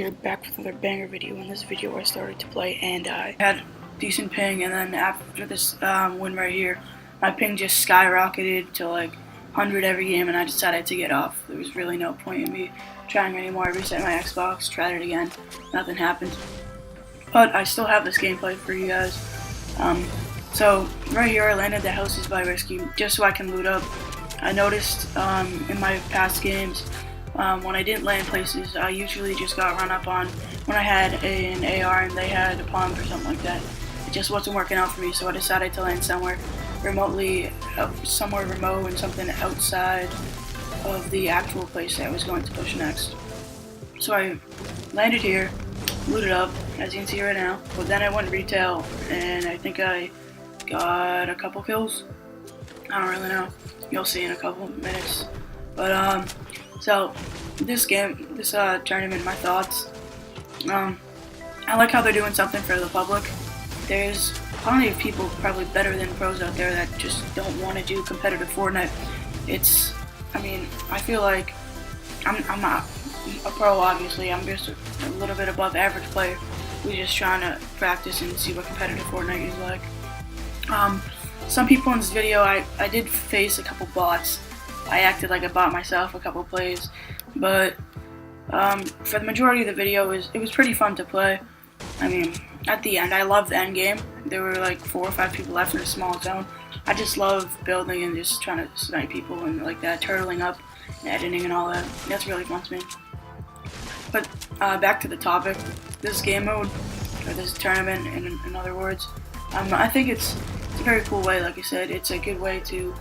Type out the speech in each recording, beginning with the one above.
here, back with another banger video. In this video I started to play and I had decent ping, and then after this win right here, my ping just skyrocketed to like 100 every game, and I decided to get off. There was really no point in me trying anymore. I reset my Xbox, tried it again, nothing happened. But I still have this gameplay for you guys. So right here I landed the houses by risky just so I can loot up. I noticed in my past games, when I didn't land places, I usually just got run up on when I had an AR and they had a pump or something like that. It just wasn't working out for me, so I decided to land somewhere remotely, somewhere remote and something outside of the actual place that I was going to push next. So I landed here, looted up, as you can see right now, but then I went retail and I think I got a couple kills. I don't really know. You'll see in a couple minutes. But so this tournament, my thoughts. I like how they're doing something for the public. There's plenty of people probably better than pros out there that just don't want to do competitive Fortnite. I feel like I'm not a pro, obviously. I'm just a little bit above average player who's just trying to practice and see what competitive Fortnite is like. Some people in this video, I did face a couple bots. I acted like a bot myself a couple plays, but for the majority of the video, it was pretty fun to play. I mean, at the end, I loved the end game. There were like 4 or 5 people left in a small zone. I just love building and just trying to snipe people and like that, turtling up and editing and all that. That's really fun to me. But back to the topic, this game mode, or this tournament in other words, I think it's a very cool way. Like I said, it's a good way to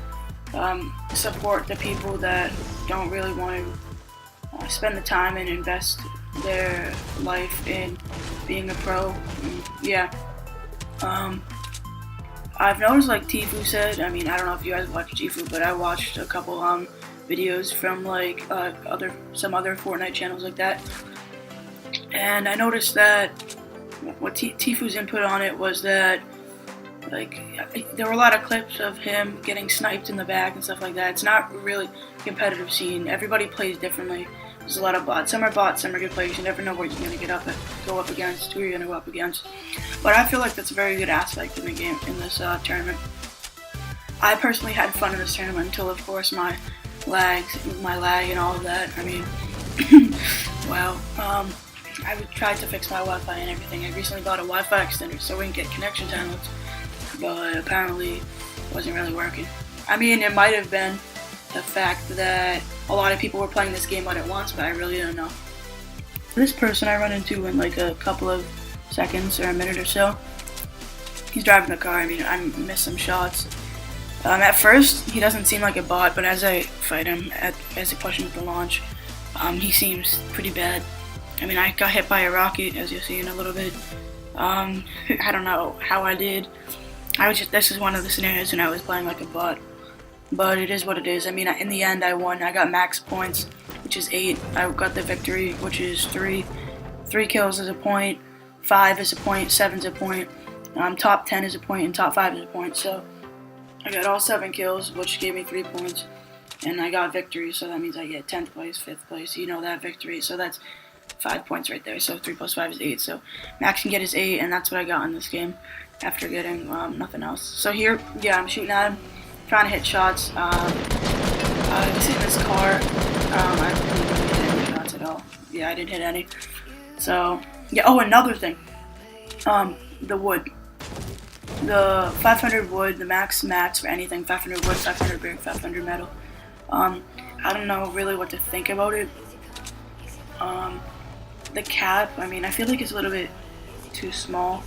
support the people that don't really want to spend the time and invest their life in being a pro. Yeah. I've noticed, like Tfue said, I don't know if you guys watch Tfue, but I watched a couple videos from like some other Fortnite channels like that, and I noticed that what Tfue's input on it was that like there were a lot of clips of him getting sniped in the back and stuff like that. It's not really a competitive scene. Everybody plays differently. There's a lot of bots. Some are bots, some are good players. You never know where you're going to go up against, who you're going to go up against. But I feel like that's a very good aspect in the game, in this tournament. I personally had fun in this tournament until, of course, my lag and all of that. Wow. I tried to fix my Wi-Fi and everything. I recently bought a Wi-Fi extender so we can get connection timelines, but apparently it wasn't really working. It might have been the fact that a lot of people were playing this game out at once, but I really don't know. This person I run into in like a couple of seconds or a minute or so, he's driving the car. I missed some shots. At first, he doesn't seem like a bot, but as I fight him, as I push him with the launch, he seems pretty bad. I got hit by a rocket, as you'll see in a little bit. I don't know how I did. This is one of the scenarios when I was playing like a bot. But it is what it is. In the end, I won. I got max points, which is 8. I got the victory, which is 3. 3 kills is a point, 5 is a point, 7 is a point. Top 10 is a point, and top 5 is a point. So I got all 7 kills, which gave me 3 points. And I got victory, so that means I get 10th place, 5th place. You know that victory. So that's 5 points right there. So 3 plus 5 is 8. So max can get his 8, and that's what I got in this game after getting nothing else. So here, yeah, I'm shooting at him, trying to hit shots. You see this car. I didn't really hit any shots at all. Yeah, I didn't hit any. So yeah. Oh, another thing. The wood. The 500 wood. The max for anything. 500 wood, 500 brick, 500 metal. I don't know really what to think about it. The cap. I feel like it's a little bit too small.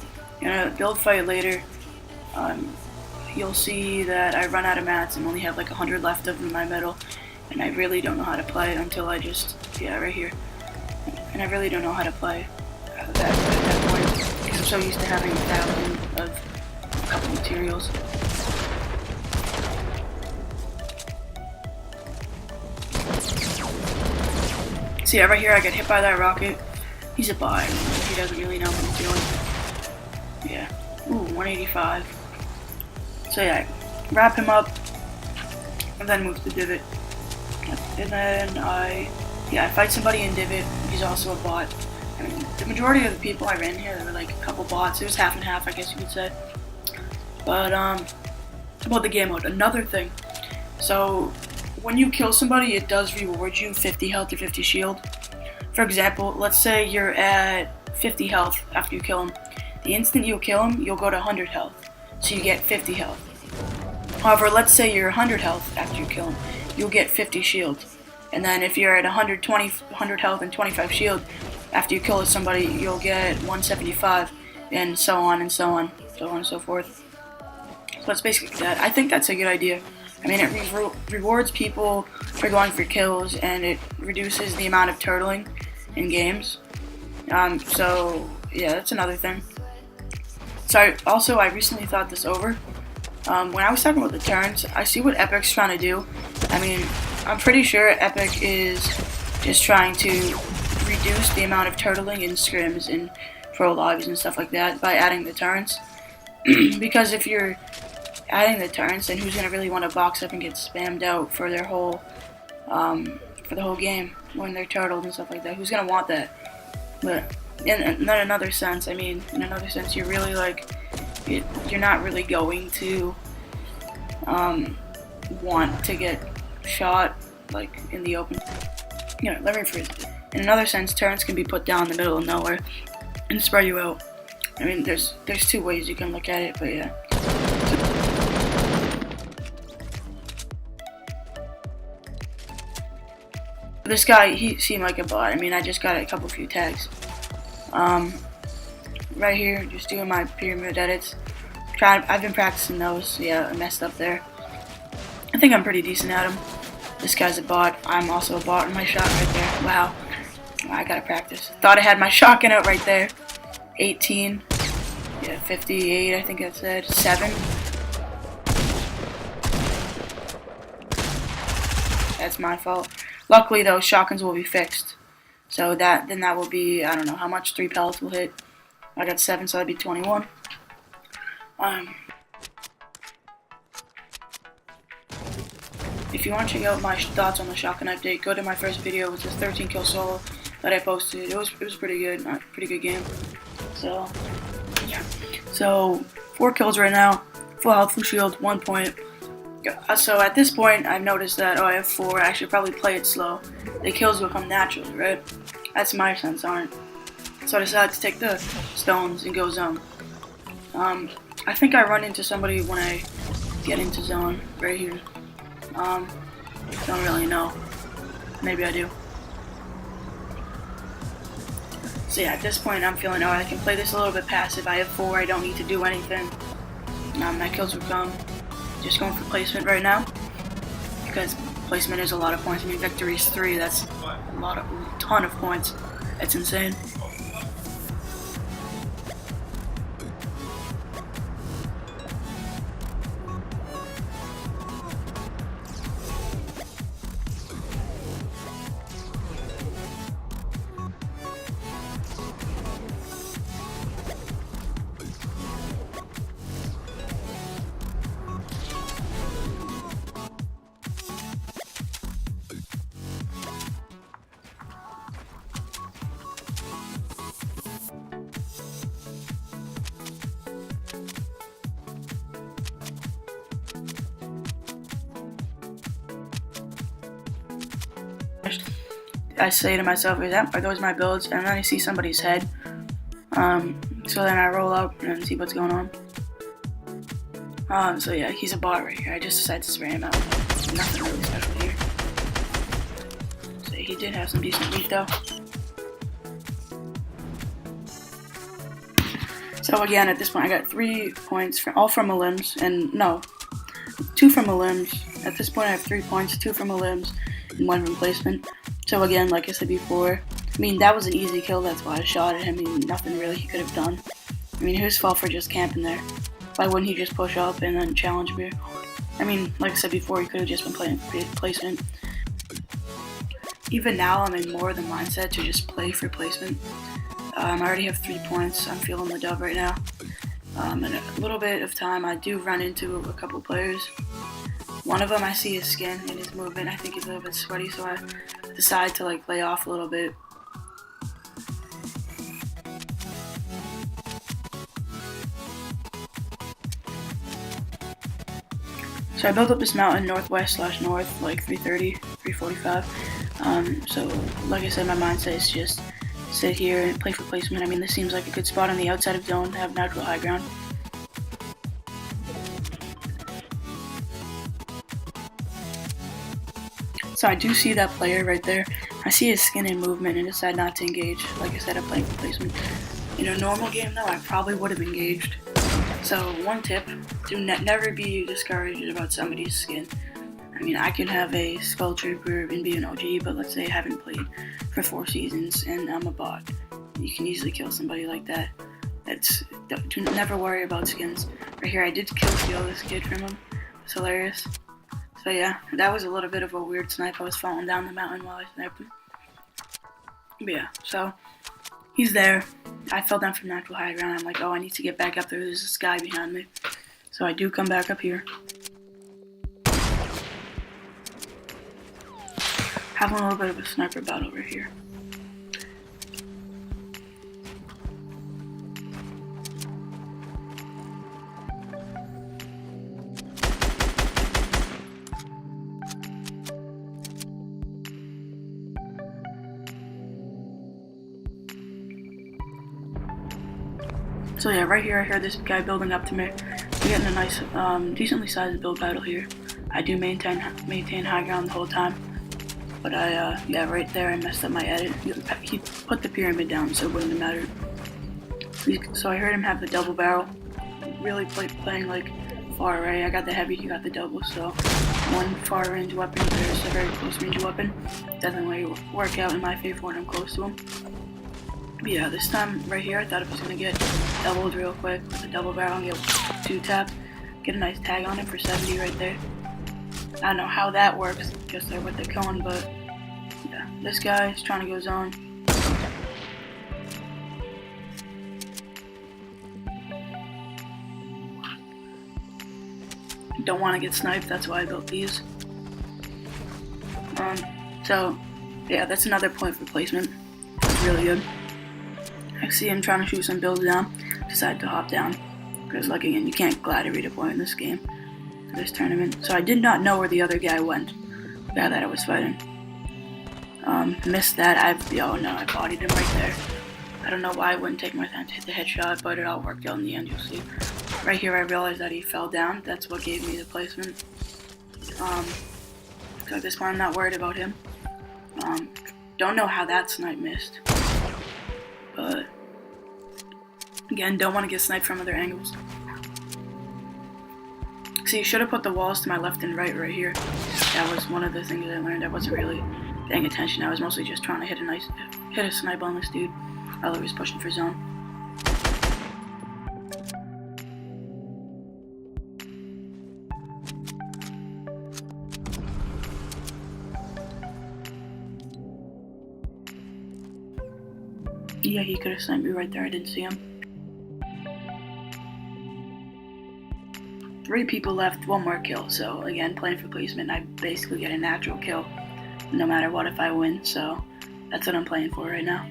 Build fight later. You'll see that I run out of mats and only have like 100 left of my metal, and I really don't know how to play it until I just, right here. And I really don't know how to play at that point because I'm so used to having 1,000 of a couple materials. See, right here I get hit by that rocket. He's a bot. He doesn't really know what he's doing. Yeah. Ooh, 185. So yeah, wrap him up, and then move to divot. And then I fight somebody in divot. He's also a bot. I mean, the majority of the people I ran here, there were like a couple bots. It was half and half, I guess you could say. But about the game mode, another thing. So when you kill somebody, it does reward you 50 health or 50 shield. For example, let's say you're at 50 health after you kill him. The instant you kill him, you'll go to 100 health, so you get 50 health. However, let's say you're 100 health after you kill him, you'll get 50 shield. And then if you're at 100 health and 25 shield, after you kill somebody, you'll get 175, and so on and so on, so on and so forth. So that's basically that. I think that's a good idea. I mean, it rewards people for going for kills, and it reduces the amount of turtling in games. So yeah, that's another thing. So I recently thought this over. When I was talking about the turns, I see what Epic's trying to do. I mean, I'm pretty sure Epic is just trying to reduce the amount of turtling in scrims and pro lobbies and stuff like that by adding the turns. Because if you're adding the turns, then who's gonna really want to box up and get spammed out for their whole, for the whole game when they're turtled and stuff like that? Who's gonna want that? But in another sense, I mean, in another sense, you're really like, you're not really going to want to get shot like in the open. You know, let me rephrase it. In another sense, turrets can be put down in the middle of nowhere and spread you out. I mean, there's two ways you can look at it, but yeah. This guy, he seemed like a bot. I mean, I just got a few tags. Right here, just doing my pyramid edits. I've been practicing those. Yeah, I messed up there. I think I'm pretty decent at them. This guy's a bot. I'm also a bot in my shot right there. Wow. I gotta practice. Thought I had my shotgun out right there. 18. Yeah, 58, I think it said. 7. That's my fault. Luckily, though, shotguns will be fixed. So that will be, I don't know how much, 3 pellets will hit. I got 7, so that'd be 21. If you want to check out my thoughts on the shotgun update, go to my first video, which is 13 kill solo that I posted. It was pretty good, pretty good game. So yeah. So 4 kills right now, full health, full shield, 1 point. So at this point, I've noticed that I have 4. I should probably play it slow. The kills will come naturally, right? That's my sense on it. So I decided to take the stones and go zone. I think I run into somebody when I get into zone right here. Don't really know. Maybe I do. So yeah, at this point I'm feeling alright. I can play this a little bit passive. I have 4. I don't need to do anything. My kills will come. Just going for placement right now, because placement is a lot of points. I mean, victory is 3. That's a ton of points. That's insane. I say to myself, are those my builds? And then I see somebody's head. So then I roll up and see what's going on. So yeah, he's a bot right here. I just decided to spray him out. Nothing really special here. So he did have some decent loot though. So again, at this point, I got 3 points, all from my limbs, and no, 2 from my limbs. At this point, I have 3 points, 2 from my limbs, and 1 from placement. So again, like I said before, I mean, that was an easy kill, that's why I shot at him. I mean, nothing really he could have done. I mean, his fault for just camping there. Why wouldn't he just push up and then challenge me? I mean, like I said before, he could have just been playing placement. Even now, I'm in more of the mindset to just play for placement. I already have 3 points. I'm feeling the dub right now. In a little bit of time, I do run into a couple players. One of them, I see his skin and his movement. I think he's a little bit sweaty, so I decide to like lay off a little bit. So I built up this mountain northwest/north, like 330, 345. So like I said, my mindset is just sit here and play for placement. I mean, this seems like a good spot on the outside of zone to have natural high ground. So I do see that player right there. I see his skin and movement and decide not to engage. Like I said, I'm playing for placement. In a normal game though, I probably would have engaged. So one tip, do never be discouraged about somebody's skin. I mean, I can have a Skull Trooper and be an OG, but let's say I haven't played for 4 seasons and I'm a bot. You can easily kill somebody like that. Never worry about skins. Right here, I did steal this kid from him. It's hilarious. So yeah, that was a little bit of a weird snipe. I was falling down the mountain while I sniped him. But yeah, so he's there. I fell down from natural high ground. I'm like, oh, I need to get back up there. There's this guy behind me. So I do come back up here. Having a little bit of a sniper battle right here. So yeah, right here I heard this guy building up to me. We're getting a nice, decently sized build battle here. I do maintain high ground the whole time. But yeah, right there I messed up my edit. He put the pyramid down so it wouldn't have mattered. So I heard him have the double barrel. Really playing like far array. I got the heavy, he got the double, so one far range weapon, there's a very close range weapon. Doesn't really work out in my favor when I'm close to him. But yeah, this time right here I thought I was gonna get doubled real quick with a double barrel and get 2-tap. Get a nice tag on him for 70 right there. I don't know how that works, just there with the cone, but yeah, this guy is trying to go zone. Don't want to get sniped, that's why I built these. So yeah, that's another point for placement. That's really good. I see him trying to shoot some builds down. Decided to hop down because, like, again, you can't glide read a point in this game, this tournament. So I did not know where the other guy went, the guy that I was fighting. Missed that. I bodied him right there. I don't know why I wouldn't take my time to hit the headshot, but it all worked out in the end. You'll see. Right here, I realized that he fell down. That's what gave me the placement. So at this point, I'm not worried about him. Don't know how that snipe missed. But again, don't want to get sniped from other angles. See, you should have put the walls to my left and right here. That was one of the things I learned. I wasn't really paying attention. I was mostly just trying to hit a snipe on this dude while he was pushing for zone. Yeah, he could have sniped me right there. I didn't see him. 3 people left, 1 more kill. So again, playing for placement, I basically get a natural kill no matter what if I win. So that's what I'm playing for right now.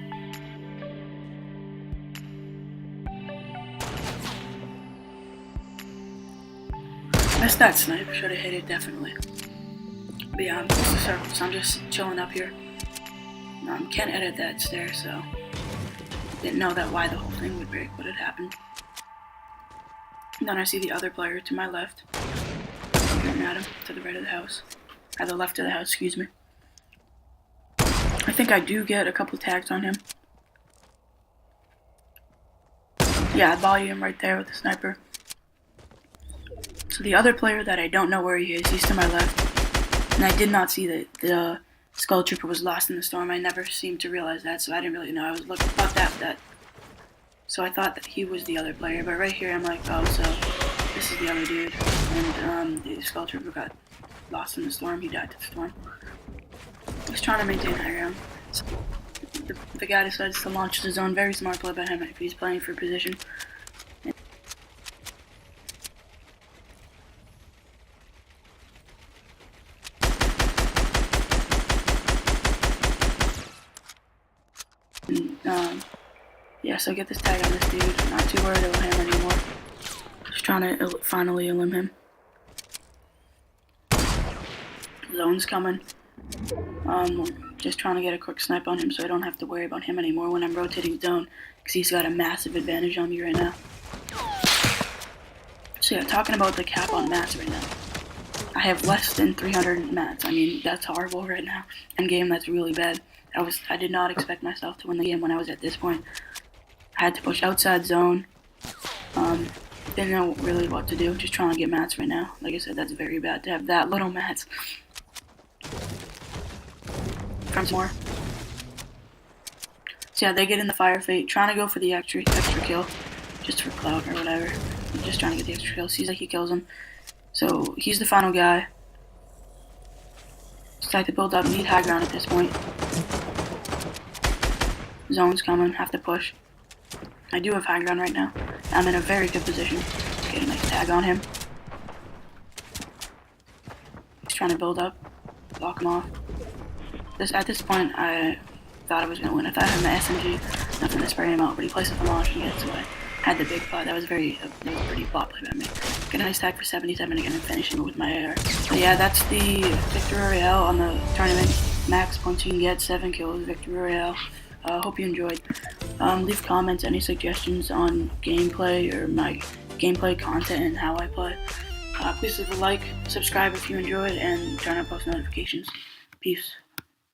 Missed that snipe. Should have hit it definitely. But yeah, I'm close to circle, so I'm just chilling up here. Can't edit that stair, so didn't know that why the whole thing would break, but it happened. And then I see the other player to my left. Looking at him to the right of the house. At the left of the house, excuse me. I think I do get a couple tags on him. Yeah, I body him right there with the sniper. So the other player that I don't know where he is, he's to my left. And I did not see that the Skull Trooper was lost in the storm. I never seemed to realize that, so I didn't really know. I was looking about that. So I thought that he was the other player, but right here I'm like, oh, so this is the other dude. And the Skull Trooper got lost in the storm. He died to the storm. He's trying to maintain high ground. So the guy decides to launch the zone. Very smart play by him if he's playing for position. Yeah, so get this tag on this dude. Not too worried about him anymore. Just trying to finally elim him. zone's coming. Just trying to get a quick snipe on him so I don't have to worry about him anymore when I'm rotating zone, because he's got a massive advantage on me right now. So yeah, talking about the cap on mats right now. I have less than 300 mats. I mean, that's horrible right now. In game, that's really bad. I did not expect myself to win the game when I was at this point. I had to push outside zone. Didn't know really what to do. Just trying to get mats right now. Like I said, that's very bad to have that little mats. From more. So yeah, they get in the fire fight, trying to go for the extra kill, just for clout or whatever. Just trying to get the extra kill. Seems like he kills him. So he's the final guy. Decide to build up. Need high ground at this point. Zone's coming. Have to push. I do have high ground right now. I'm in a very good position. Get a nice tag on him. He's trying to build up. Block him off. At this point, I thought I was going to win. I thought I had my SMG. Nothing to spray him out, but he places the launch and gets away. Had the big pot. That was a pretty bot play by me. Get a nice tag for 77 again and finishing it with my AR. So yeah, that's the Victory Royale on the tournament. Max points you can get, 7 kills, Victory Royale. Hope you enjoyed. Leave comments, any suggestions on gameplay or my gameplay content and how I play. Please leave a like, subscribe if you enjoyed, and turn on post notifications. Peace.